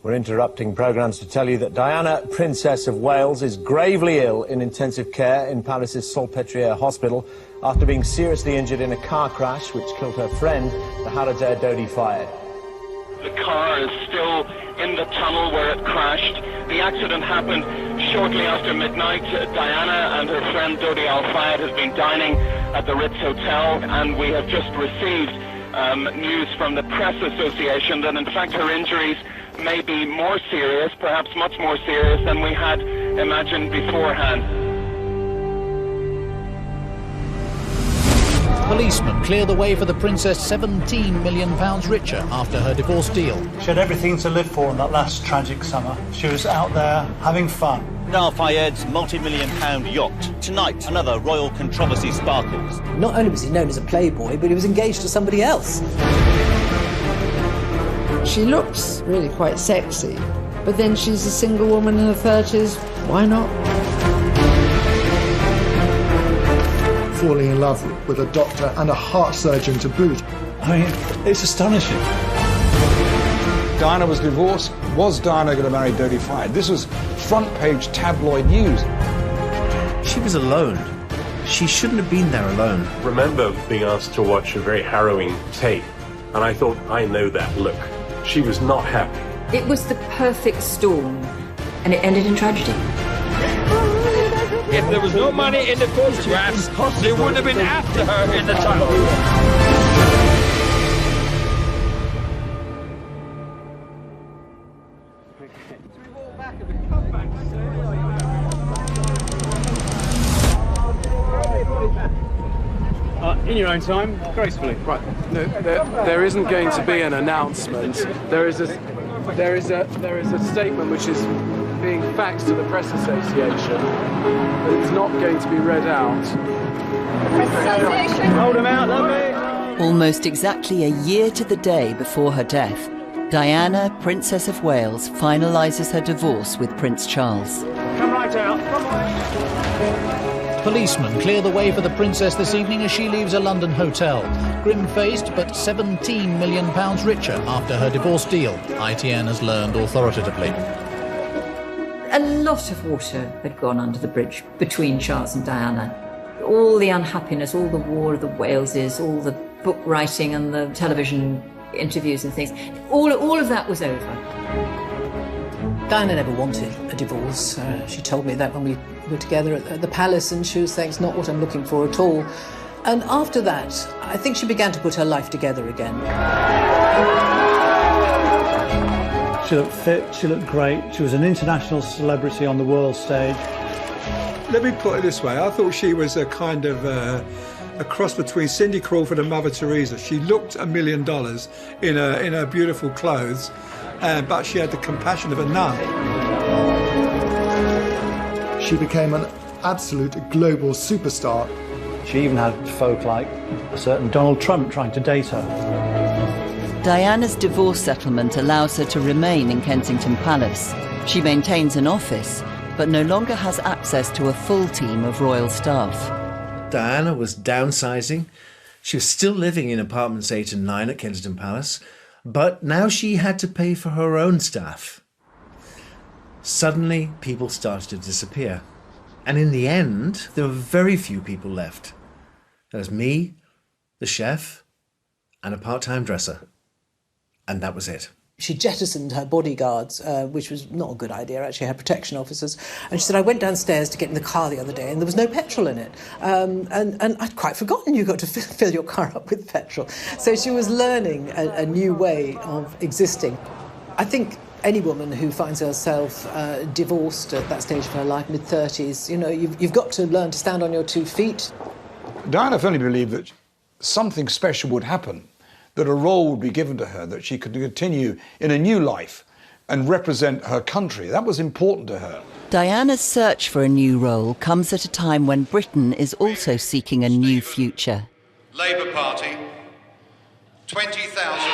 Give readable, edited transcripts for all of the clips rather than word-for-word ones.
We're interrupting programmes to tell you that Diana, Princess of Wales, is gravely ill in intensive care in Paris's Salpêtrière Hospital after being seriously injured in a car crash which killed her friend, the Harrods Dodi fired. The car is still in the tunnel where it crashed. The accident happened shortly after midnight. Diana and her friend Dodi Al-Fayed has been dining at the Ritz Hotel, and we have just received news from the Press Association that in fact her injuries may be more serious, perhaps much more serious than we had imagined beforehand. Policemen clear the way for the princess £17 million richer after her divorce deal. She had everything to live for in that last tragic summer. She was out there having fun. Al-Fayed's multi-million-pound yacht. Tonight, another royal controversy sparkles. Not only was he known as a playboy, but he was engaged to somebody else. She looks really quite sexy, but then she's a single woman in her 30s. Why not? Falling in love with a doctor and a heart surgeon to boot. I mean, it's astonishing. Diana was divorced. Was Diana going to marry Dodi Fayed? This was front-page tabloid news. She was alone. She shouldn't have been there alone. I remember being asked to watch a very harrowing tape, and I thought, I know that look. She was not happy. It was the perfect storm, and it ended in tragedy. If there was no money in the photographs, they would have been after her in the tunnel. In your own time, gracefully. Right. No, there isn't going to be an announcement. There is a statement which is being faxed to the Press Association. It's not going to be read out. Press Association. Hold them out, lovely. Almost exactly a year to the day before her death, Diana, Princess of Wales, finalises her divorce with Prince Charles. Come right out. Come on. Policemen clear the way for the princess this evening as she leaves a London hotel. Grim-faced but £17 million richer after her divorce deal, ITN has learned authoritatively. A lot of water had gone under the bridge between Charles and Diana. All the unhappiness, all the War of the Waleses, all the book writing and the television interviews and things, all of that was over. Diana never wanted a divorce. She told me that when we were together at the palace, and she was saying, it's not what I'm looking for at all. And after that, I think she began to put her life together again. She looked fit, she looked great, she was an international celebrity on the world stage. Let me put it this way, I thought she was a kind of a cross between Cindy Crawford and Mother Teresa. She looked $1 million in her beautiful clothes, but she had the compassion of a nun. She became an absolute global superstar. She even had folk like a certain Donald Trump trying to date her. Diana's divorce settlement allows her to remain in Kensington Palace. She maintains an office, but no longer has access to a full team of royal staff. Diana was downsizing. She was still living in apartments 8 and 9 at Kensington Palace, but now she had to pay for her own staff. Suddenly, people started to disappear. And in the end, there were very few people left. There was me, the chef, and a part-time dresser. And that was it. She jettisoned her bodyguards, which was not a good idea, actually, her protection officers. And she said, I went downstairs to get in the car the other day and there was no petrol in it. And I'd quite forgotten you got to fill your car up with petrol. So she was learning a new way of existing. I think any woman who finds herself divorced at that stage of her life, mid-30s, you know, you've got to learn to stand on your 2 feet. Diana firmly believed that something special would happen, that a role would be given to her, that she could continue in a new life and represent her country. That was important to her. Diana's search for a new role comes at a time when Britain is also seeking a new future. Labour Party, 20,000.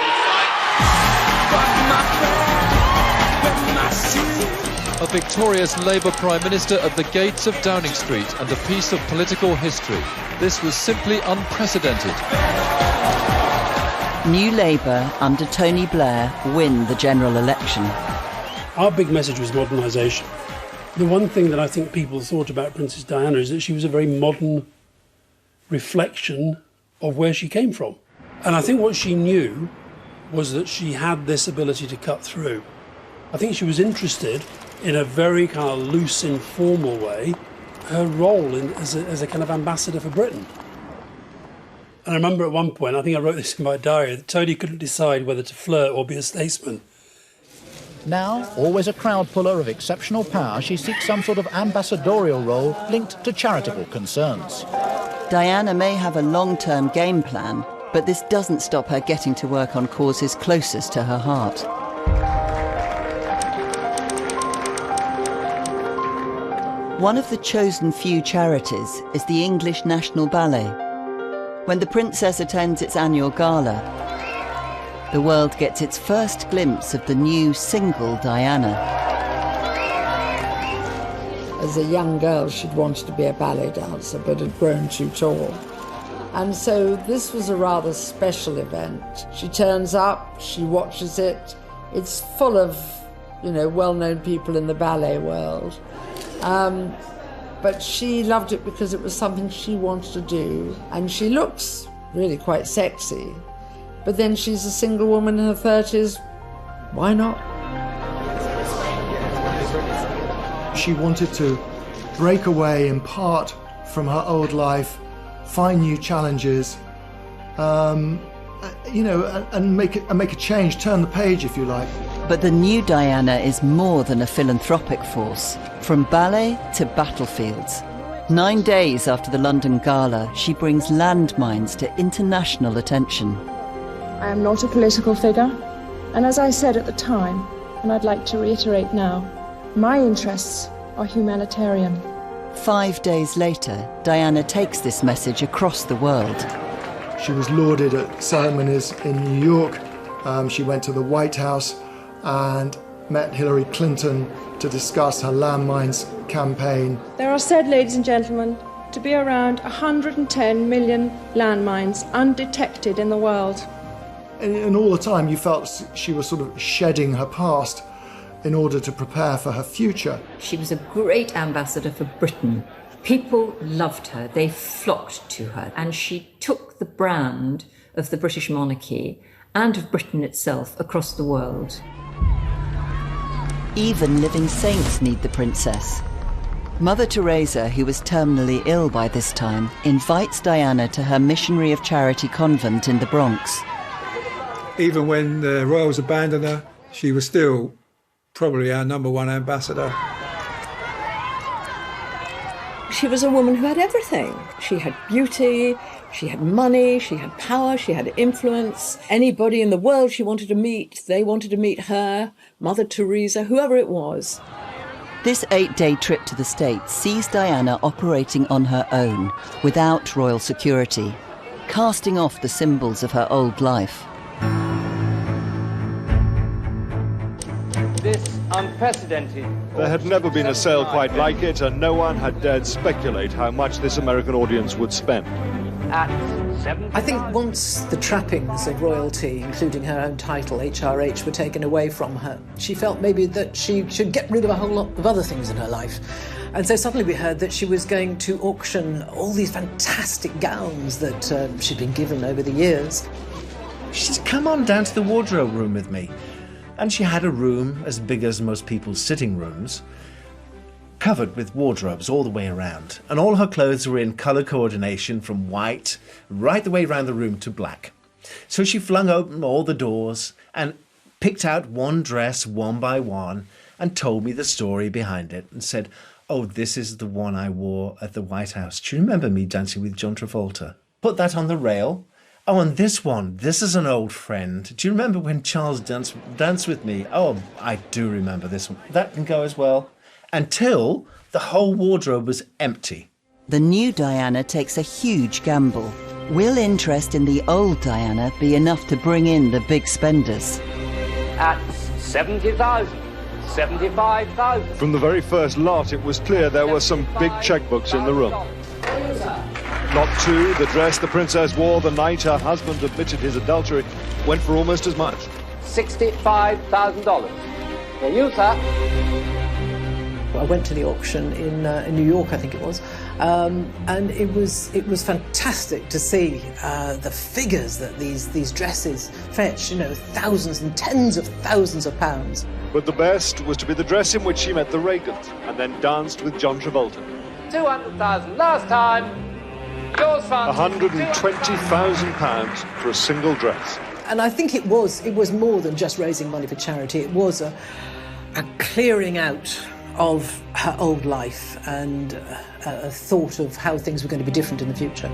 A victorious Labour Prime Minister at the gates of Downing Street and a piece of political history. This was simply unprecedented. New Labour, under Tony Blair, win the general election. Our big message was modernisation. The one thing that I think people thought about Princess Diana is that she was a very modern reflection of where she came from. And I think what she knew was that she had this ability to cut through. I think she was interested in a very kind of loose, informal way, her role as a kind of ambassador for Britain. And I remember at one point, I think I wrote this in my diary, that Tony couldn't decide whether to flirt or be a statesman. Now, always a crowd puller of exceptional power, she seeks some sort of ambassadorial role linked to charitable concerns. Diana may have a long-term game plan, but this doesn't stop her getting to work on causes closest to her heart. One of the chosen few charities is the English National Ballet. When the princess attends its annual gala, the world gets its first glimpse of the new single Diana. As a young girl, she'd wanted to be a ballet dancer, but had grown too tall. And so this was a rather special event. She turns up, she watches it. It's full of, well-known people in the ballet world. But she loved it because it was something she wanted to do. And she looks really quite sexy. But then she's a single woman in her 30s. Why not? She wanted to break away in part from her old life, find new challenges, and make a change, turn the page, if you like. But the new Diana is more than a philanthropic force. From ballet to battlefields. 9 days after the London Gala, she brings landmines to international attention. I am not a political figure, and as I said at the time, and I'd like to reiterate now, my interests are humanitarian. 5 days later, Diana takes this message across the world. She was lauded at ceremonies in New York. She went to the White House and met Hillary Clinton to discuss her landmines campaign. There are said, ladies and gentlemen, to be around 110 million landmines undetected in the world. And all the time you felt she was sort of shedding her past in order to prepare for her future. She was a great ambassador for Britain. People loved her, they flocked to her, and she took the brand of the British monarchy and of Britain itself across the world. Even living saints need the princess. Mother Teresa, who was terminally ill by this time, invites Diana to her missionary of charity convent in the Bronx. Even when the royals abandoned her, she was still probably our #1 ambassador. She was a woman who had everything. She had beauty, she had money, she had power, she had influence. Anybody in the world she wanted to meet, they wanted to meet her, Mother Teresa, whoever it was. This 8-day trip to the States sees Diana operating on her own, without royal security, casting off the symbols of her old life. This unprecedented. There had never been a sale quite like it, and no one had dared speculate how much this American audience would spend. At 7. I think once the trappings of royalty, including her own title, HRH, were taken away from her, she felt maybe that she should get rid of a whole lot of other things in her life. And so suddenly we heard that she was going to auction all these fantastic gowns that she'd been given over the years. She said, come on down to the wardrobe room with me. And she had a room as big as most people's sitting rooms, covered with wardrobes all the way around. And all her clothes were in colour coordination from white right the way around the room to black. So she flung open all the doors and picked out one dress one by one and told me the story behind it and said, oh, this is the one I wore at the White House. Do you remember me dancing with John Travolta? Put that on the rail. Oh, and this one, this is an old friend. Do you remember when Charles danced with me? Oh, I do remember this one. That can go as well. Until the whole wardrobe was empty. The new Diana takes a huge gamble. Will interest in the old Diana be enough to bring in the big spenders? At 70,000, 75,000. From the very first lot, it was clear there were some big checkbooks in the room. Lot 2, the dress the princess wore the night her husband admitted his adultery, went for almost as much. $65,000. I went to the auction in New York, I think it was, and it was fantastic to see the figures that these dresses fetch. You know, thousands and tens of thousands of pounds. But the best was to be the dress in which she met the Reagans and then danced with John Travolta. 200,000 last time. Yours, fund. £120,000 for a single dress. And I think it was more than just raising money for charity. It was a clearing out of her old life and a thought of how things were going to be different in the future.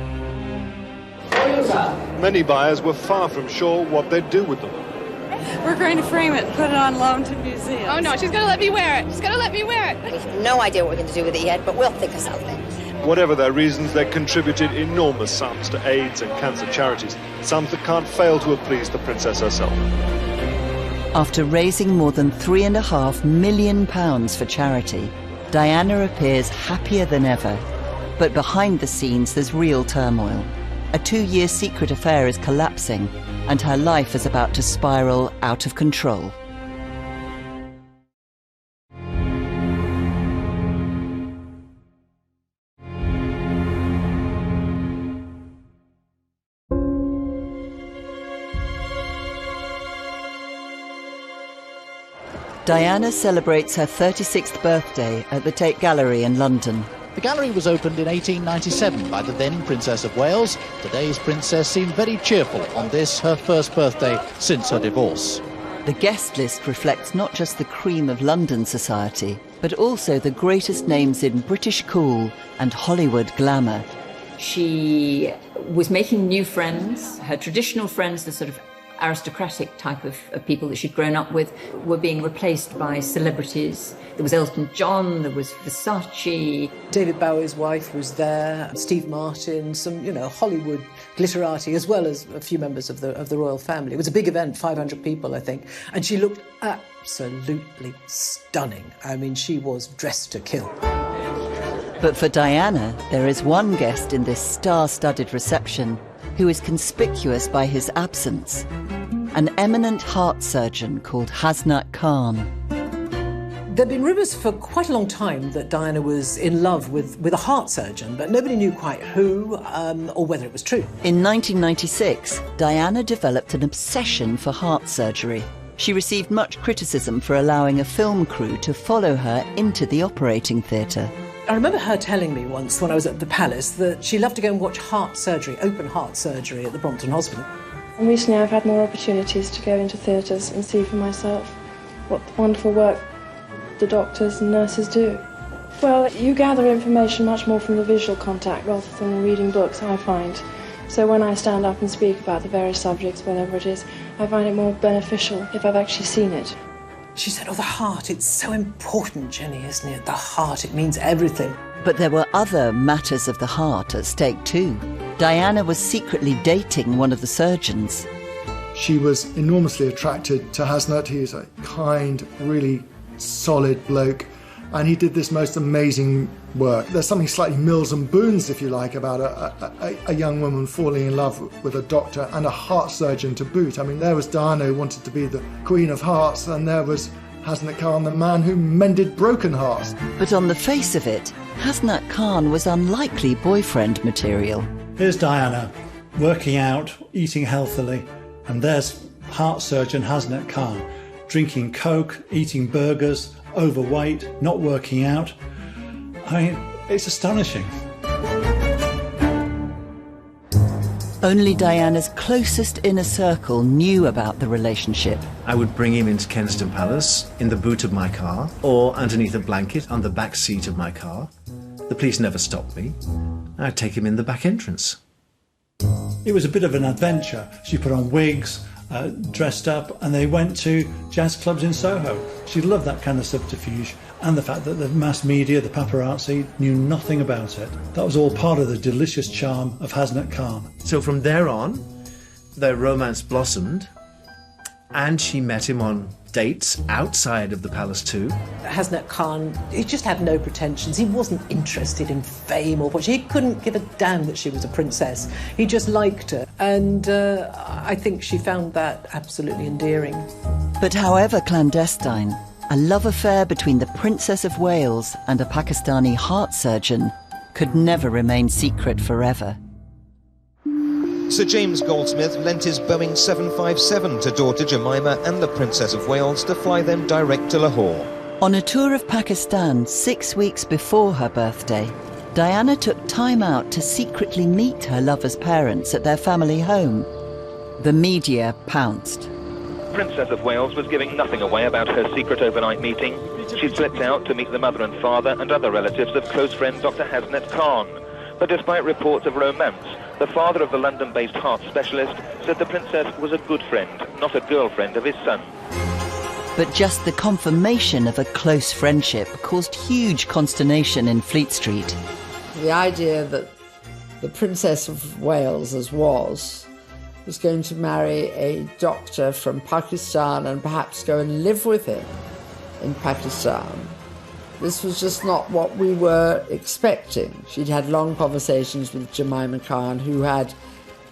Many buyers were far from sure what they'd do with them. We're going to frame it and put it on loan to museums. Oh no, she's going to let me wear it. She's going to let me wear it. We have no idea what we're going to do with it yet, but we'll think of something. Whatever their reasons, they contributed enormous sums to AIDS and cancer charities, sums that can't fail to have pleased the princess herself. After raising more than £3.5 million for charity, Diana appears happier than ever. But behind the scenes, there's real turmoil. A 2-year secret affair is collapsing, and her life is about to spiral out of control. Diana celebrates her 36th birthday at the Tate Gallery in London. The gallery was opened in 1897 by the then Princess of Wales. Today's princess seemed very cheerful on this, her first birthday since her divorce. The guest list reflects not just the cream of London society, but also the greatest names in British cool and Hollywood glamour. She was making new friends. Her traditional friends, the sort of aristocratic type of people that she'd grown up with, were being replaced by celebrities. There was Elton John, there was Versace. David Bowie's wife was there, Steve Martin, some, Hollywood glitterati, as well as a few members of the royal family. It was a big event, 500 people, I think, and she looked absolutely stunning. I mean, she was dressed to kill. But for Diana, there is one guest in this star-studded reception who is conspicuous by his absence, an eminent heart surgeon called Hasnat Khan. There have been rumours for quite a long time that Diana was in love with a heart surgeon, but nobody knew quite who or whether it was true. In 1996, Diana developed an obsession for heart surgery. She received much criticism for allowing a film crew to follow her into the operating theatre. I remember her telling me once when I was at the Palace that she loved to go and watch heart surgery, open heart surgery at the Brompton Hospital. And recently I've had more opportunities to go into theatres and see for myself what wonderful work the doctors and nurses do. Well, you gather information much more from the visual contact rather than reading books, I find. So when I stand up and speak about the various subjects, whatever it is, I find it more beneficial if I've actually seen it. She said, the heart, it's so important, Jenny, isn't it? The heart, it means everything. But there were other matters of the heart at stake too. Diana was secretly dating one of the surgeons. She was enormously attracted to Hasnat. He is a kind, really solid bloke, and he did this most amazing work. There's something slightly Mills and Boons, if you like, about a young woman falling in love with a doctor and a heart surgeon to boot. I mean, there was Diana who wanted to be the Queen of Hearts, and there was Hasnat Khan, the man who mended broken hearts. But on the face of it, Hasnat Khan was unlikely boyfriend material. Here's Diana, working out, eating healthily, and there's heart surgeon Hasnat Khan, drinking Coke, eating burgers, overweight, not working out. I mean, it's astonishing. Only Diana's closest inner circle knew about the relationship. I would bring him into Kensington Palace in the boot of my car or underneath a blanket on the back seat of my car. The police never stopped me. I'd take him in the back entrance. It was a bit of an adventure. She put on wigs, dressed up, and they went to jazz clubs in Soho. She loved that kind of subterfuge, and the fact that the mass media, the paparazzi, knew nothing about it. That was all part of the delicious charm of Hasnat Khan. So from there on, their romance blossomed, and she met him on dates outside of the palace too. Hasnat Khan, he just had no pretensions. He wasn't interested in fame or what. He couldn't give a damn that she was a princess. He just liked her, and I think she found that absolutely endearing. But however clandestine, A love affair between the Princess of Wales and a Pakistani heart surgeon could never remain secret forever. Sir James Goldsmith lent his Boeing 757 to daughter Jemima and the Princess of Wales to fly them direct to Lahore. On a tour of Pakistan 6 weeks before her birthday, Diana took time out to secretly meet her lover's parents at their family home. The media pounced. Princess of Wales was giving nothing away about her secret overnight meeting. She slipped out to meet the mother and father and other relatives of close friend Dr. Hasnet Khan. But despite reports of romance, the father of the London-based heart specialist said the princess was a good friend, not a girlfriend of his son. But just the confirmation of a close friendship caused huge consternation in Fleet Street. The idea that the Princess of Wales, as was going to marry a doctor from Pakistan and perhaps go and live with him in Pakistan. This was just not what we were expecting. She'd had long conversations with Jemima Khan, who had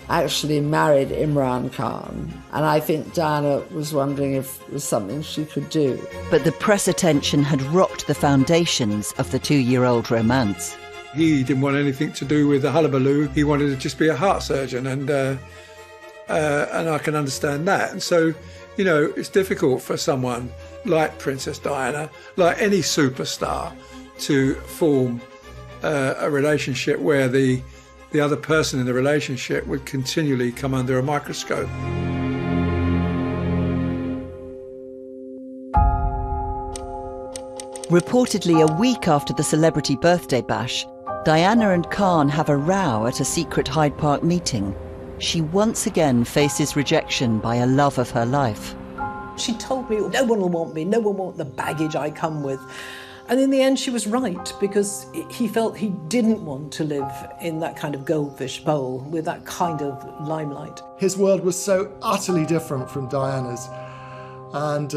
actually married Imran Khan, and I think Diana was wondering if it was something she could do. But the press attention had rocked the foundations of the 2-year-old romance. He didn't want anything to do with the hullabaloo. He wanted to just be a heart surgeon, and I can understand that. And so, you know, it's difficult for someone like Princess Diana, like any superstar, to form a relationship where the other person in the relationship would continually come under a microscope. Reportedly a week after the celebrity birthday bash, Diana and Khan have a row at a secret Hyde Park meeting. She once again faces rejection by a love of her life. She told me, no one will want me, no one will want the baggage I come with. And in the end, she was right, because he felt he didn't want to live in that kind of goldfish bowl with that kind of limelight. His world was so utterly different from Diana's, and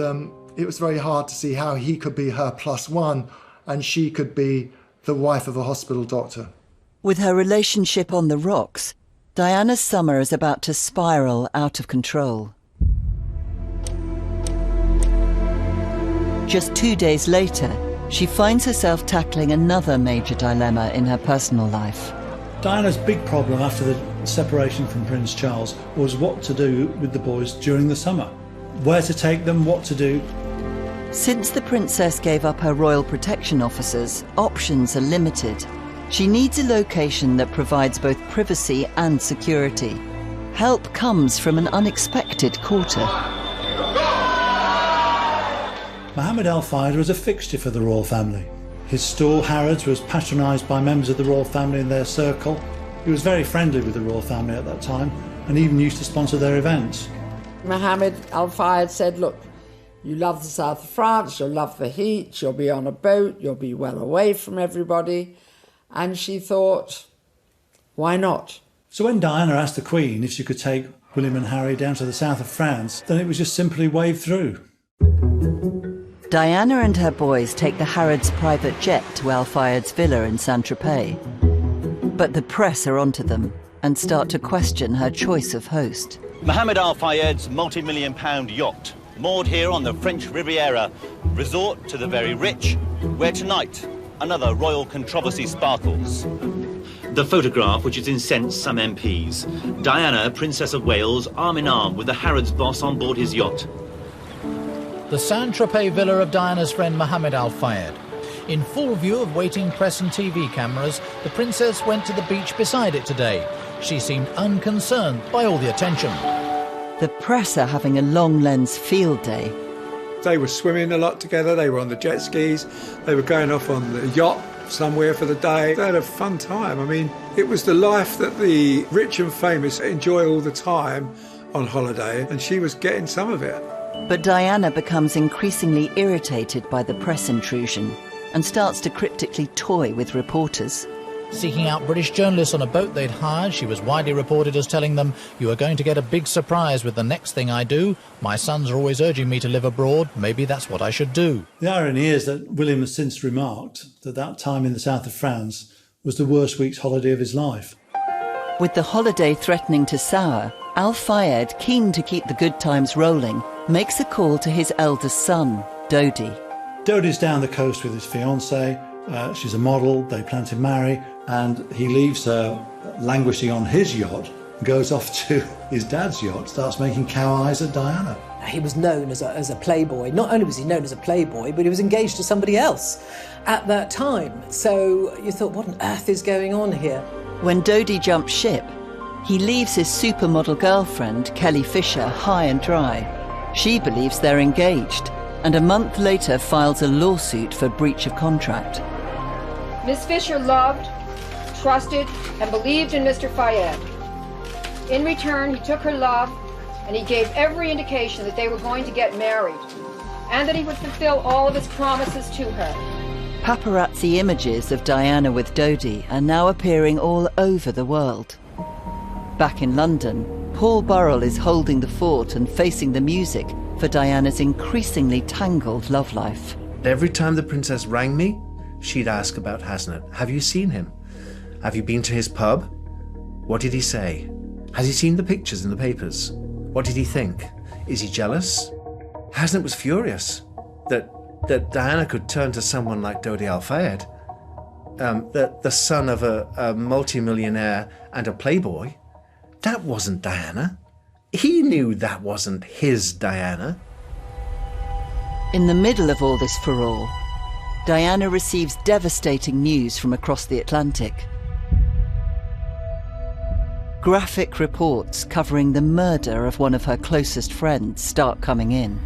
it was very hard to see how he could be her plus one and she could be the wife of a hospital doctor. With her relationship on the rocks, Diana's summer is about to spiral out of control. Just 2 days later, she finds herself tackling another major dilemma in her personal life. Diana's big problem after the separation from Prince Charles was what to do with the boys during the summer. Where to take them, what to do. Since the princess gave up her royal protection officers, options are limited. She needs a location that provides both privacy and security. Help comes from an unexpected quarter. Mohammed Al Fayed was a fixture for the royal family. His store, Harrods, was patronised by members of the royal family in their circle. He was very friendly with the royal family at that time and even used to sponsor their events. Mohammed Al Fayed said, look, you love the south of France, you'll love the heat, you'll be on a boat, you'll be well away from everybody. And she thought, why not? So when Diana asked the Queen if she could take William and Harry down to the south of France, then it was just simply waved through. Diana and her boys take the Harrods private jet to Al Fayed's villa in Saint-Tropez. But the press are onto them and start to question her choice of host. Mohammed Al Fayed's multi-million-pound yacht, moored here on the French Riviera, resort to the very rich, where tonight another royal controversy sparkles. The photograph which has incensed some MPs. Diana, Princess of Wales, arm in arm with the Harrods boss on board his yacht. The Saint-Tropez villa of Diana's friend Mohammed Al Fayed. In full view of waiting press and TV cameras, the princess went to the beach beside it today. She seemed unconcerned by all the attention. The press are having a long lens field day. They were swimming a lot together, they were on the jet skis, they were going off on the yacht somewhere for the day. They had a fun time. I mean, it was the life that the rich and famous enjoy all the time on holiday, and she was getting some of it. But Diana becomes increasingly irritated by the press intrusion and starts to cryptically toy with reporters. Seeking out British journalists on a boat they'd hired, she was widely reported as telling them, "You are going to get a big surprise with the next thing I do. My sons are always urging me to live abroad. Maybe that's what I should do." The irony is that William has since remarked that that time in the south of France was the worst week's holiday of his life. With the holiday threatening to sour, Al Fayed, keen to keep the good times rolling, makes a call to his eldest son, Dodi. Dodi's down the coast with his fiancée. She's a model, they plan to marry, and he leaves her languishing on his yacht, goes off to his dad's yacht, starts making cow eyes at Diana. He was known as a playboy. Not only was he known as a playboy, but he was engaged to somebody else at that time. So you thought, what on earth is going on here? When Dodi jumps ship, he leaves his supermodel girlfriend, Kelly Fisher, high and dry. She believes they're engaged, and a month later files a lawsuit for breach of contract. Miss Fisher loved, trusted, and believed in Mr. Fayed. In return, he took her love, and he gave every indication that they were going to get married, and that he would fulfill all of his promises to her. Paparazzi images of Diana with Dodi are now appearing all over the world. Back in London, Paul Burrell is holding the fort and facing the music for Diana's increasingly tangled love life. Every time the princess rang me, she'd ask about Hasnet. Have you seen him? Have you been to his pub? What did he say? Has he seen the pictures in the papers? What did he think? Is he jealous? Hasnet was furious that Diana could turn to someone like Dodi Al-Fayed, the son of a multimillionaire and a playboy. That wasn't Diana. He knew that wasn't his Diana. In the middle of all this furore, Diana receives devastating news from across the Atlantic. Graphic reports covering the murder of one of her closest friends start coming in.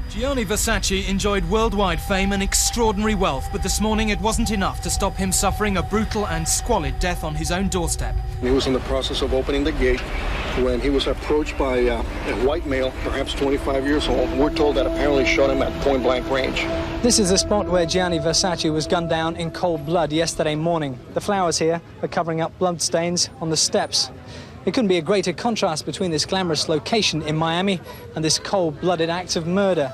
Gianni Versace enjoyed worldwide fame and extraordinary wealth, but this morning it wasn't enough to stop him suffering a brutal and squalid death on his own doorstep. He was in the process of opening the gate when he was approached by a white male, perhaps 25 years old. We're told that apparently shot him at point-blank range. This is the spot where Gianni Versace was gunned down in cold blood yesterday morning. The flowers here are covering up blood stains on the steps. It couldn't be a greater contrast between this glamorous location in Miami and this cold-blooded act of murder.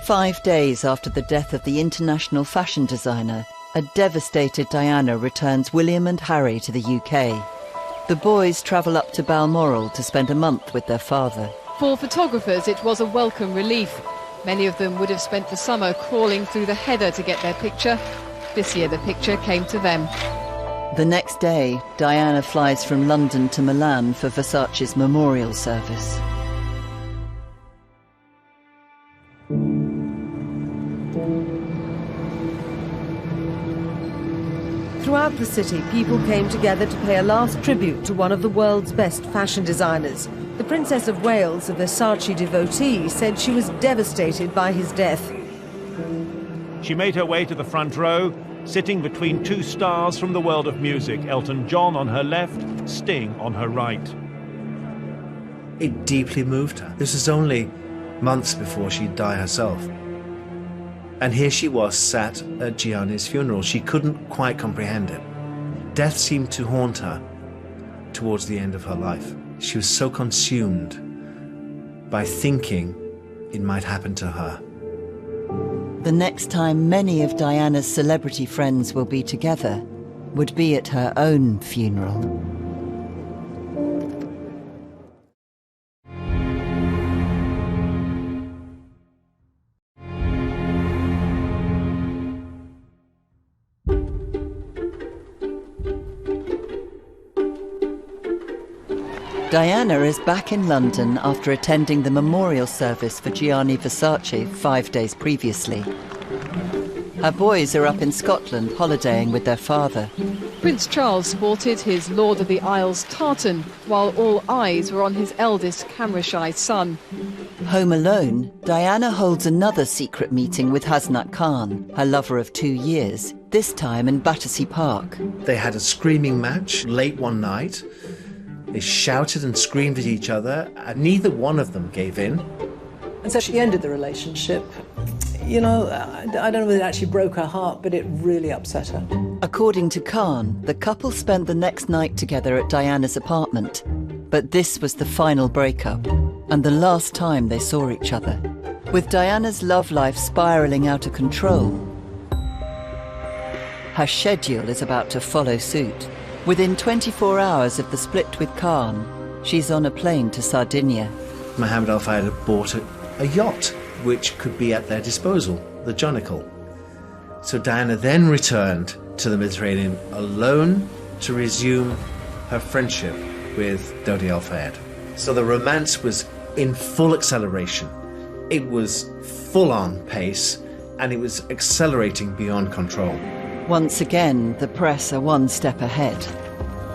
5 days after the death of the international fashion designer, a devastated Diana returns William and Harry to the UK. The boys travel up to Balmoral to spend a month with their father. For photographers, it was a welcome relief. Many of them would have spent the summer crawling through the heather to get their picture. This year the picture came to them. The next day, Diana flies from London to Milan for Versace's memorial service. Throughout the city, people came together to pay a last tribute to one of the world's best fashion designers. The Princess of Wales, a Versace devotee, said she was devastated by his death. She made her way to the front row, sitting between two stars from the world of music, Elton John on her left, Sting on her right. It deeply moved her. This is only months before she'd die herself. And here she was, sat at Gianni's funeral. She couldn't quite comprehend it. Death seemed to haunt her towards the end of her life. She was so consumed by thinking it might happen to her. The next time many of Diana's celebrity friends will be together would be at her own funeral. Diana is back in London after attending the memorial service for Gianni Versace 5 days previously. Her boys are up in Scotland holidaying with their father. Prince Charles sported his Lord of the Isles tartan, while all eyes were on his eldest camera-shy son. Home alone, Diana holds another secret meeting with Hasnet Khan, her lover of 2 years, this time in Battersea Park. They had a screaming match late one night. They shouted and screamed at each other, and neither one of them gave in. And so she ended the relationship. You know, I don't know whether it actually broke her heart, but it really upset her. According to Khan, the couple spent the next night together at Diana's apartment. But this was the final breakup, and the last time they saw each other. With Diana's love life spiralling out of control, her schedule is about to follow suit. Within 24 hours of the split with Khan, she's on a plane to Sardinia. Mohammed Al-Fayed had bought a yacht, which could be at their disposal. the Jonicle. So Diana then returned to the Mediterranean alone to resume her friendship with Dodi Al-Fayed. So the romance was in full acceleration. It was full-on pace, and it was accelerating beyond control. Once again, the press are one step ahead.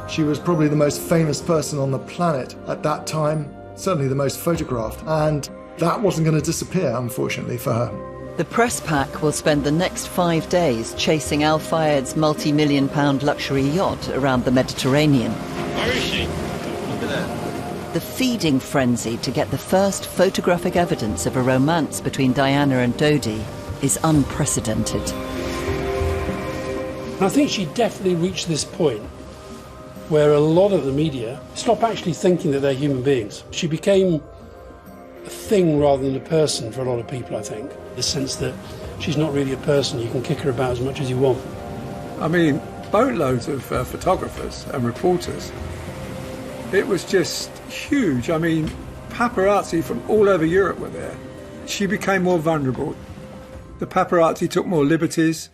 She was probably the most famous person on the planet at that time, certainly the most photographed, and that wasn't going to disappear, unfortunately, for her. The press pack will spend the next 5 days chasing Al-Fayed's multi-million-pound luxury yacht around the Mediterranean. Where is she? Look at that. The feeding frenzy to get the first photographic evidence of a romance between Diana and Dodi is unprecedented. I think she definitely reached this point where a lot of the media stop actually thinking that they're human beings. She became a thing rather than a person for a lot of people, I think. The sense that she's not really a person, you can kick her about as much as you want. I mean, boatloads of photographers and reporters. It was just huge. I mean, paparazzi from all over Europe were there. She became more vulnerable. The paparazzi took more liberties.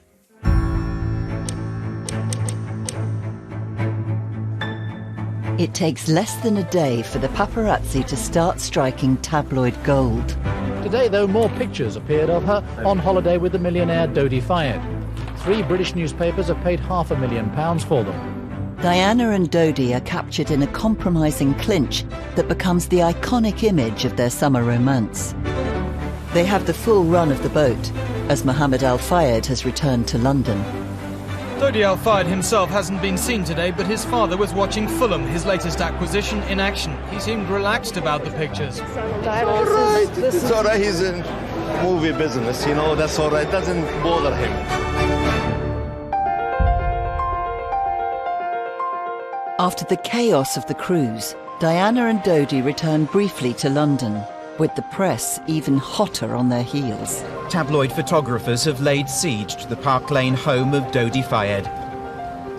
It takes less than a day for the paparazzi to start striking tabloid gold. Today, though, more pictures appeared of her on holiday with the millionaire Dodi Fayed. 3 British newspapers have paid £500,000 for them. Diana and Dodi are captured in a compromising clinch that becomes the iconic image of their summer romance. They have the full run of the boat, as Mohammed Al-Fayed has returned to London. Dodi Al-Fayed himself hasn't been seen today, but his father was watching Fulham, his latest acquisition, in action. He seemed relaxed about the pictures. It's all right. He's in movie business, you know, that's all right. Doesn't bother him. After the chaos of the cruise, Diana and Dodi return briefly to London, with the press even hotter on their heels. Tabloid photographers have laid siege to the Park Lane home of Dodi Fayed.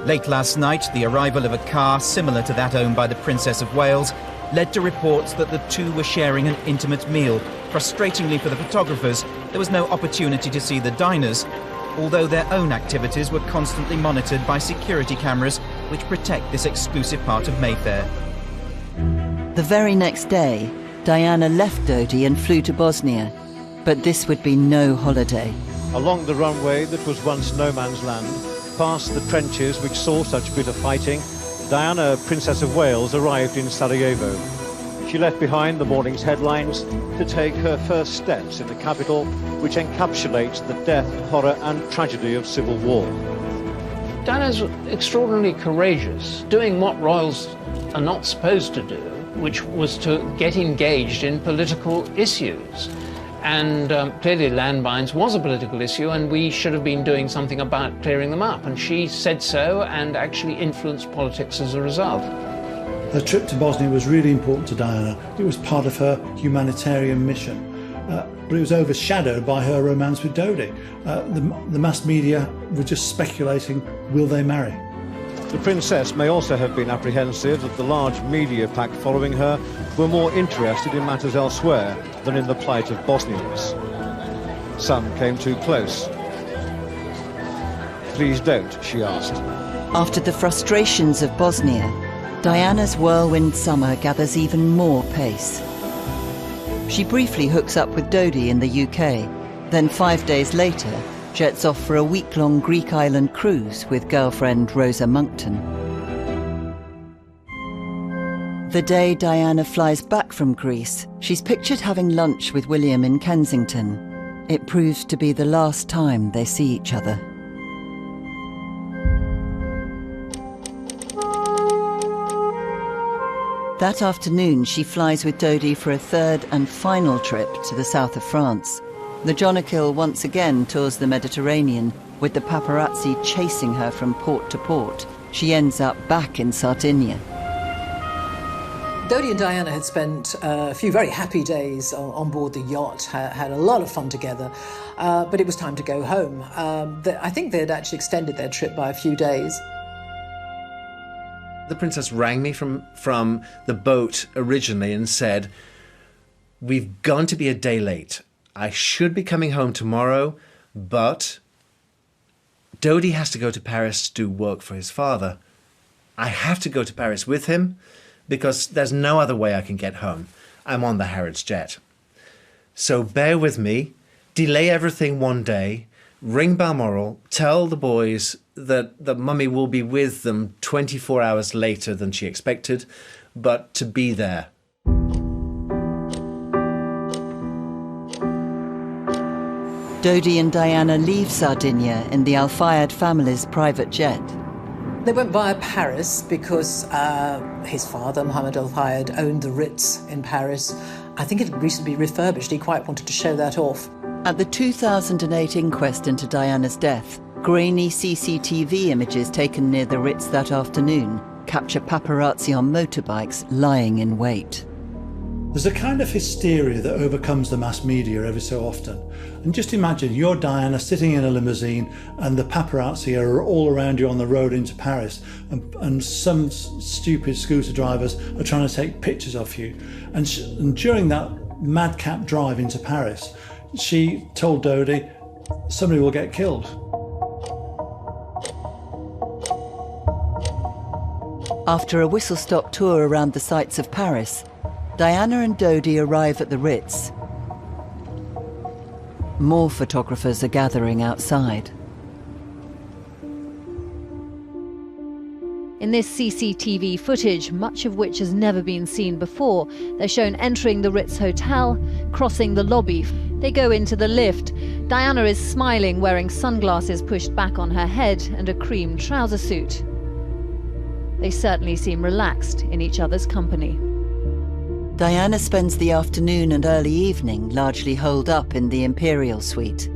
Late last night, the arrival of a car similar to that owned by the Princess of Wales led to reports that the two were sharing an intimate meal. Frustratingly for the photographers, there was no opportunity to see the diners, although their own activities were constantly monitored by security cameras which protect this exclusive part of Mayfair. The very next day, Diana left Dodi and flew to Bosnia, but this would be no holiday. Along the runway that was once no man's land, past the trenches which saw such bitter fighting, Diana, Princess of Wales, arrived in Sarajevo. She left behind the morning's headlines to take her first steps in the capital, which encapsulates the death, horror and tragedy of civil war. Diana's extraordinarily courageous, doing what royals are not supposed to do, which was to get engaged in political issues. And clearly landmines was a political issue, and we should have been doing something about clearing them up. And she said so and actually influenced politics as a result. Her trip to Bosnia was really important to Diana. It was part of her humanitarian mission. But it was overshadowed by her romance with Dodi. The mass media were just speculating, will they marry? The princess may also have been apprehensive that the large media pack following her were more interested in matters elsewhere than in the plight of Bosnians. Some came too close. Please don't, she asked. After the frustrations of Bosnia, Diana's whirlwind summer gathers even more pace. She briefly hooks up with Dodi in the UK, then 5 days later jets off for a week-long Greek island cruise with girlfriend Rosa Monckton. The day Diana flies back from Greece, she's pictured having lunch with William in Kensington. It proves to be the last time they see each other. That afternoon, she flies with Dodi for a third and final trip to the south of France. The Jonicle once again tours the Mediterranean, with the paparazzi chasing her from port to port. She ends up back in Sardinia. Dodi and Diana had spent a few very happy days on board the yacht, had a lot of fun together, but it was time to go home. I think they had actually extended their trip by a few days. The princess rang me from the boat originally and said, "We've gone to be a day late. I should be coming home tomorrow, But Dodi has to go to Paris to do work for his father. I have to go to Paris with him because there's no other way I can get home. I'm on the Harrods jet. So bear with me, delay everything one day, ring Balmoral, tell the boys that the mummy will be with them 24 hours later than she expected, but to be there. Dodi and Diana leave Sardinia in the Al Fayed family's private jet. They went via Paris because his father, Mohammed Al Fayed, owned the Ritz in Paris. I think it had recently been refurbished. He quite wanted to show that off. At the 2008 inquest into Diana's death, grainy CCTV images taken near the Ritz that afternoon capture paparazzi on motorbikes lying in wait. There's a kind of hysteria that overcomes the mass media every so often. And just imagine you're Diana sitting in a limousine and the paparazzi are all around you on the road into Paris, and some stupid scooter drivers are trying to take pictures of you. And during that madcap drive into Paris, she told Dodi, somebody will get killed. After a whistle-stop tour around the sights of Paris, Diana and Dodi arrive at the Ritz. More photographers are gathering outside. In this CCTV footage, much of which has never been seen before, they're shown entering the Ritz Hotel, crossing the lobby. They go into the lift. Diana is smiling, wearing sunglasses pushed back on her head and a cream trouser suit. They certainly seem relaxed in each other's company. Diana spends the afternoon and early evening largely holed up in the Imperial Suite.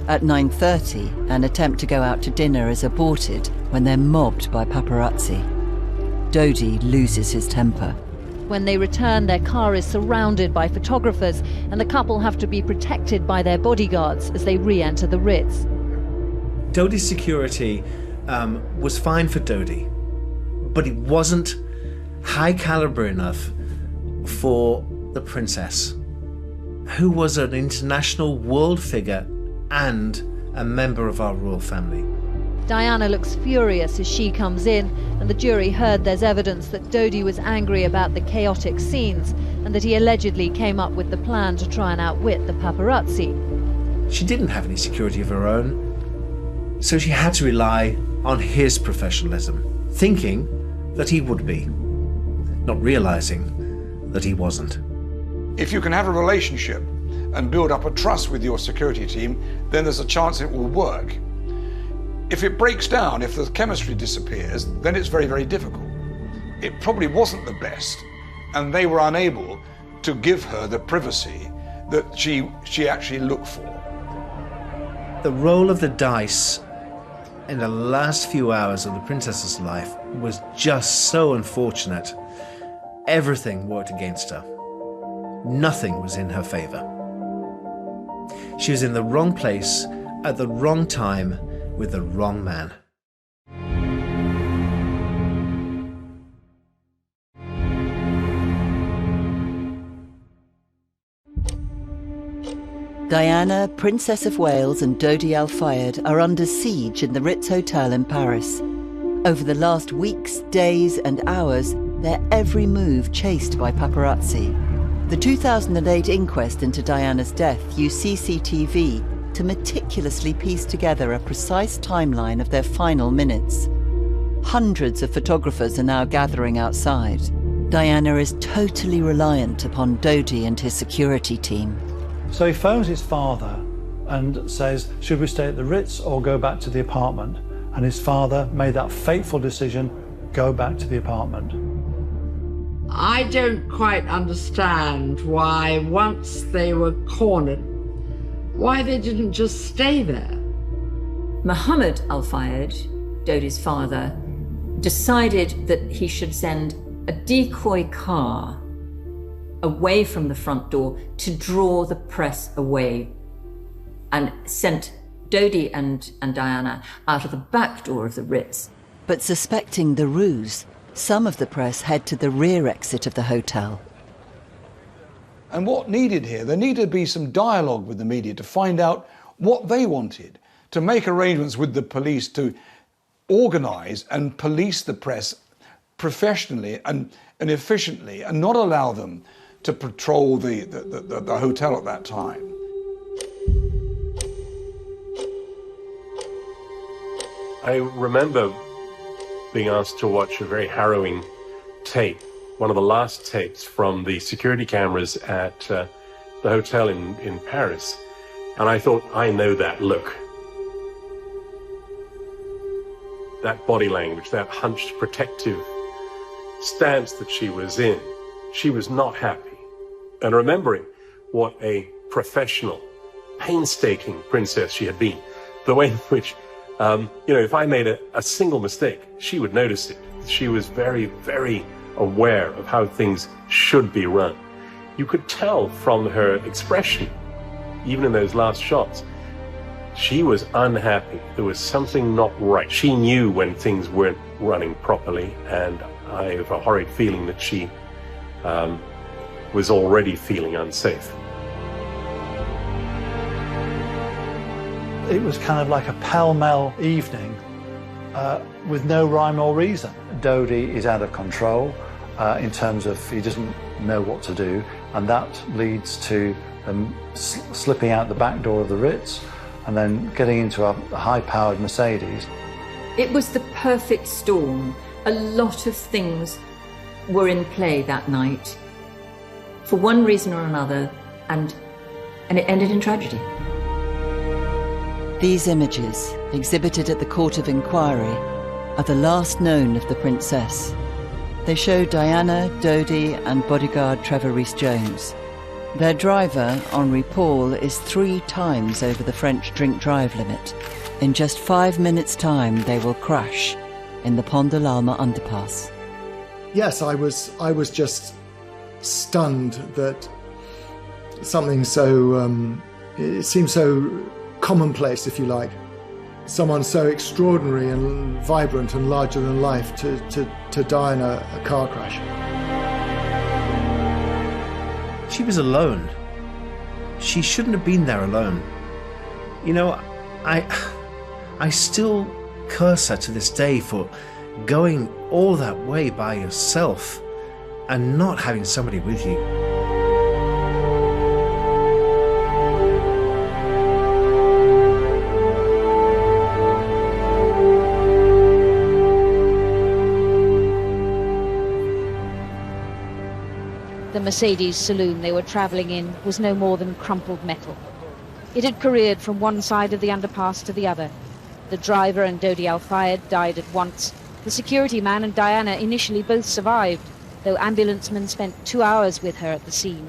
At 9:30, an attempt to go out to dinner is aborted when they're mobbed by paparazzi. Dodi loses his temper. When they return, their car is surrounded by photographers, and the couple have to be protected by their bodyguards as they re-enter the Ritz. Dodi's security was fine for Dodi, but it wasn't high caliber enough for the princess, who was an international world figure and a member of our royal family. Diana looks furious as she comes in, and the jury heard there's evidence that Dodi was angry about the chaotic scenes and that he allegedly came up with the plan to try and outwit the paparazzi. She didn't have any security of her own, so she had to rely on his professionalism, thinking that he would be, not realizing that he wasn't. If you can have a relationship and build up a trust with your security team, then there's a chance it will work. If it breaks down, if the chemistry disappears, then it's very, very difficult. It probably wasn't the best, and they were unable to give her the privacy that she actually looked for. The roll of the dice in the last few hours of the princess's life was just so unfortunate. Everything worked against her. Nothing was in her favor. She was in the wrong place at the wrong time with the wrong man. Diana, Princess of Wales and Dodi Al Fayed are under siege in the Ritz Hotel in Paris. Over the last weeks, days and hours, their every move chased by paparazzi. The 2008 inquest into Diana's death used CCTV to meticulously piece together a precise timeline of their final minutes. Hundreds of photographers are now gathering outside. Diana is totally reliant upon Dodi and his security team. So he phones his father and says, should we stay at the Ritz or go back to the apartment? And his father made that fateful decision, go back to the apartment. I don't quite understand why, once they were cornered, why they didn't just stay there. Mohammed Al Fayed, Dodi's father, decided that he should send a decoy car away from the front door to draw the press away, and sent Dodi and Diana out of the back door of the Ritz. But suspecting the ruse, some of the press head to the rear exit of the hotel. And what needed here, there needed to be some dialogue with the media to find out what they wanted, to make arrangements with the police to organise and police the press professionally and efficiently, and not allow them to patrol the hotel at that time. I remember being asked to watch a very harrowing tape, one of the last tapes from the security cameras at the hotel in Paris. And I thought, I know that look. That body language, that hunched protective stance that she was in. She was not happy. And remembering what a professional, painstaking princess she had been, the way in which, if I made a single mistake, she would notice it. She was very, very aware of how things should be run. You could tell from her expression, even in those last shots, she was unhappy. There was something not right. She knew when things weren't running properly, and I have a horrid feeling that she was already feeling unsafe. It was kind of like a pell-mell evening with no rhyme or reason. Dodi is out of control in terms of he doesn't know what to do, and that leads to them slipping out the back door of the Ritz and then getting into a high-powered Mercedes. It was the perfect storm. A lot of things were in play that night for one reason or another, and it ended in tragedy. These images, exhibited at the Court of Inquiry, are the last known of the princess. They show Diana, Dodi and bodyguard Trevor Rhys-Jones. Their driver, Henri Paul, is 3 times over the French drink-drive limit. In just 5 minutes' time, they will crash in the Pont de l'Alma underpass. Yes, I was just stunned that something so, it seemed so commonplace, if you like. Someone so extraordinary and vibrant and larger than life to die in a car crash. She was alone. She shouldn't have been there alone. You know, I still curse her to this day for going all that way by yourself and not having somebody with you. The Mercedes saloon they were travelling in was no more than crumpled metal. It had careered from one side of the underpass to the other. The driver and Dodi Al-Fayed died at once. The security man and Diana initially both survived, though ambulancemen spent 2 hours with her at the scene.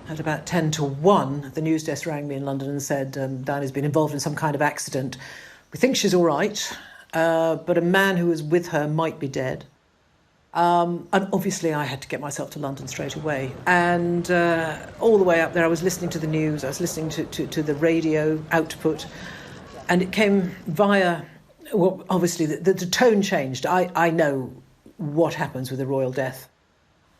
At about 10 to 1, the news desk rang me in London and said Diana's been involved in some kind of accident. We think she's all right, but a man who was with her might be dead. And obviously I had to get myself to London straight away. And all the way up there I was listening to the news, I was listening to the radio output, and it came via, well, obviously the tone changed. I know what happens with a royal death.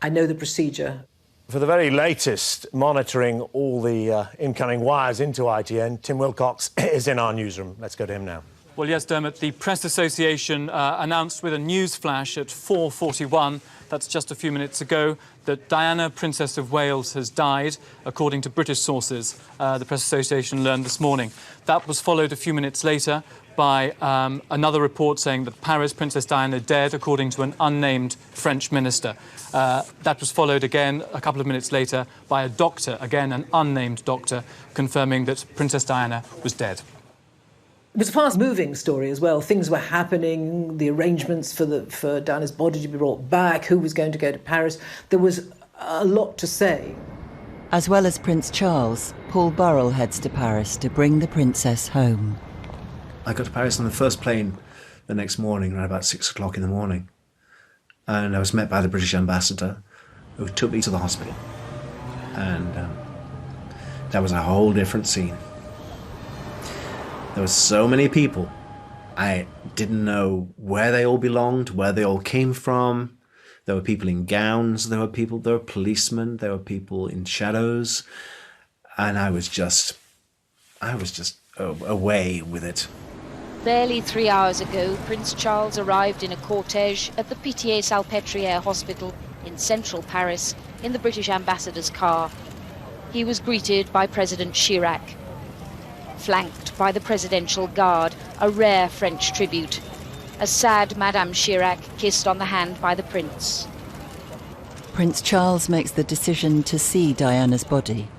I know the procedure. For the very latest, monitoring all the incoming wires into ITN, Tim Wilcox is in our newsroom. Let's go to him now. Well, yes, Dermot, the Press Association announced with a news flash at 4:41, that's just a few minutes ago, that Diana, Princess of Wales, has died, according to British sources. The Press Association learned this morning. That was followed a few minutes later by another report saying that Paris, Princess Diana dead, according to an unnamed French minister. That was followed again a couple of minutes later by a doctor, again an unnamed doctor, confirming that Princess Diana was dead. It was a fast-moving story as well. Things were happening, the arrangements for Diana's body to be brought back, who was going to go to Paris. There was a lot to say. As well as Prince Charles, Paul Burrell heads to Paris to bring the princess home. I got to Paris on the first plane the next morning, around about 6 o'clock in the morning. And I was met by the British ambassador, who took me to the hospital. And that was a whole different scene. There were so many people. I didn't know where they all belonged, where they all came from. There were people in gowns, there were policemen, there were people in shadows. And I was I was just away with it. Barely 3 hours ago, Prince Charles arrived in a cortege at the Pitié-Salpêtrière Hospital in central Paris in the British ambassador's car. He was greeted by President Chirac, flanked by the Presidential Guard, a rare French tribute. A sad Madame Chirac kissed on the hand by the Prince. Prince Charles makes the decision to see Diana's body.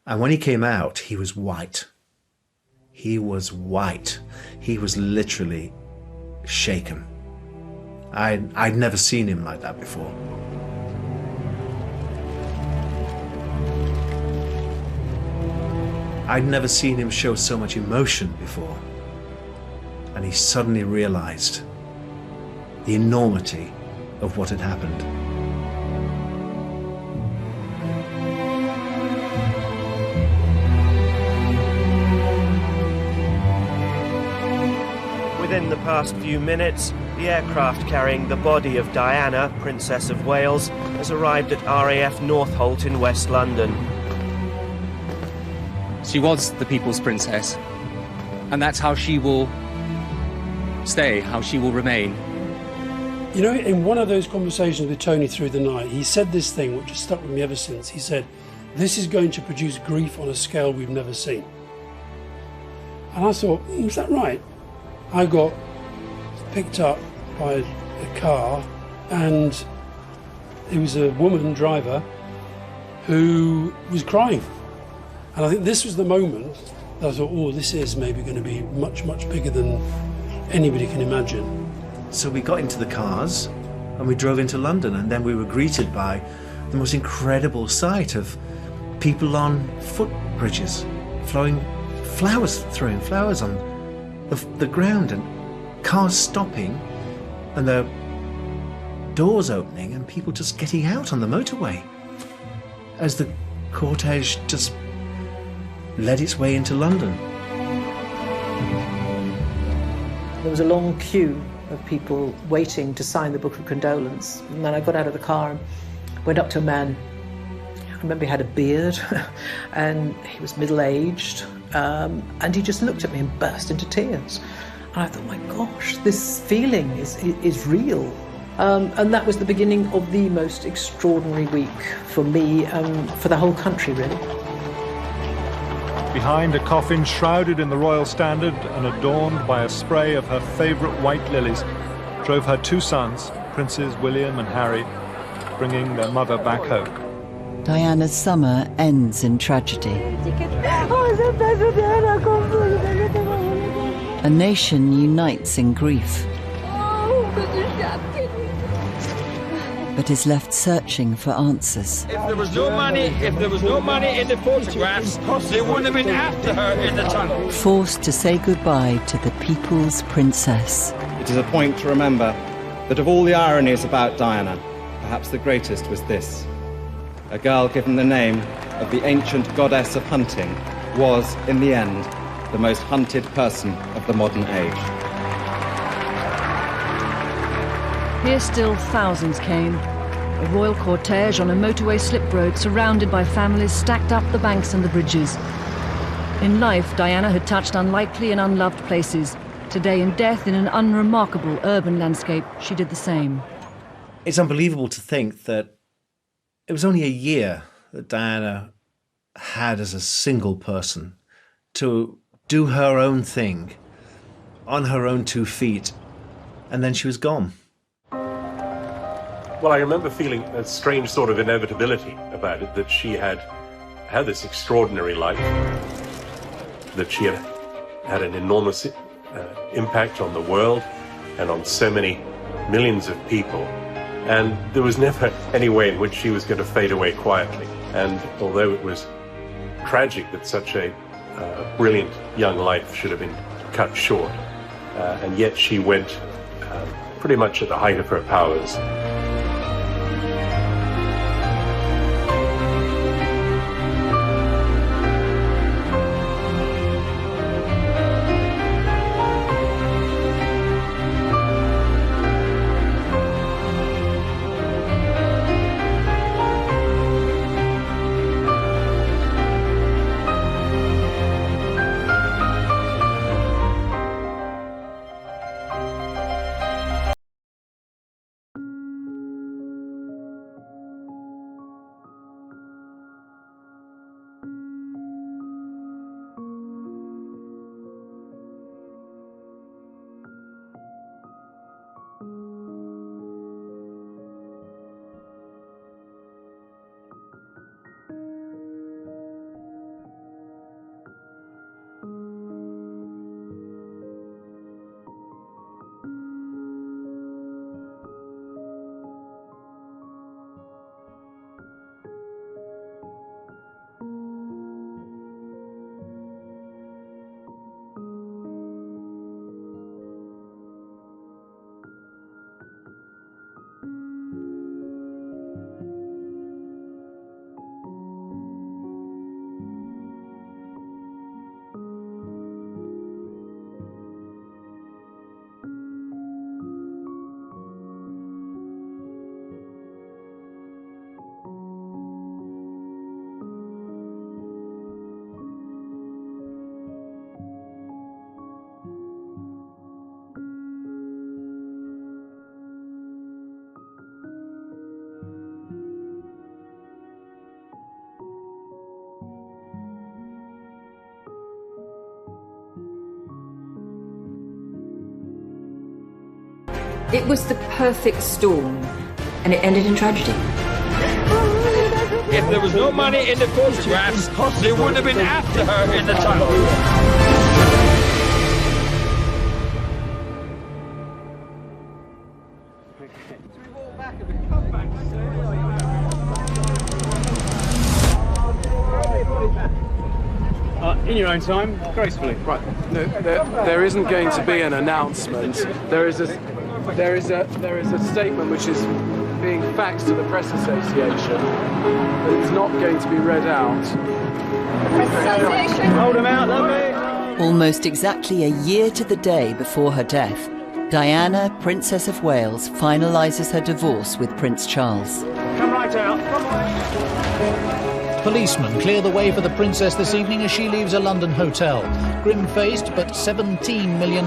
And when he came out, he was white. He was white. He was literally shaken. I'd never seen him like that before. I'd never seen him show so much emotion before. And he suddenly realized the enormity of what had happened. Within the past few minutes, the aircraft carrying the body of Diana, Princess of Wales, has arrived at RAF Northolt in West London. She was the people's princess, and that's how she will stay, how she will remain. You know, in one of those conversations with Tony through the night, he said this thing which has stuck with me ever since. He said, "This is going to produce grief on a scale we've never seen." And I thought, is that right? I got picked up by a car, and it was a woman driver who was crying. And I think this was the moment that I thought, oh, this is maybe going to be much, much bigger than anybody can imagine. So we got into the cars and we drove into London, and then we were greeted by the most incredible sight of people on footbridges, throwing flowers on the ground, and cars stopping and the doors opening and people just getting out on the motorway as the cortege just led its way into London. There was a long queue of people waiting to sign the book of condolence, and then I got out of the car and went up to a man. I remember he had a beard and he was middle-aged, and he just looked at me and burst into tears. And I thought, my gosh, this feeling is real. And that was the beginning of the most extraordinary week for me and for the whole country, really. Behind a coffin shrouded in the royal standard and adorned by a spray of her favourite white lilies, drove her two sons, Princes William and Harry, bringing their mother back home. Diana's summer ends in tragedy. A nation unites in grief, but is left searching for answers. If there was no money in the photographs, they wouldn't have been after her in the tunnel. Forced to say goodbye to the people's princess. It is a point to remember that of all the ironies about Diana, perhaps the greatest was this. A girl given the name of the ancient goddess of hunting was, in the end, the most hunted person of the modern age. Here still thousands came. A royal cortege on a motorway slip road surrounded by families stacked up the banks and the bridges. In life, Diana had touched unlikely and unloved places. Today in death, in an unremarkable urban landscape, she did the same. It's unbelievable to think that it was only a year that Diana had as a single person to do her own thing on her own 2 feet, and then she was gone. Well, I remember feeling a strange sort of inevitability about it, that she had had this extraordinary life, that she had had an enormous impact on the world and on so many millions of people. And there was never any way in which she was going to fade away quietly. And although it was tragic that such a brilliant young life should have been cut short, and yet she went pretty much at the height of her powers. It was the perfect storm, and it ended in tragedy. If there was no money in the photographs, they wouldn't have been after her in the tunnel. In your own time, gracefully. Right. No, there isn't going to be an announcement. There is a statement which is being faxed to the Press Association. It's not going to be read out. Press Association. Hold them out, lovely. Almost exactly a year to the day before her death, Diana, Princess of Wales, finalises her divorce with Prince Charles. Come right out. Policemen clear the way for the princess this evening as she leaves a London hotel. Grim-faced, but £17 million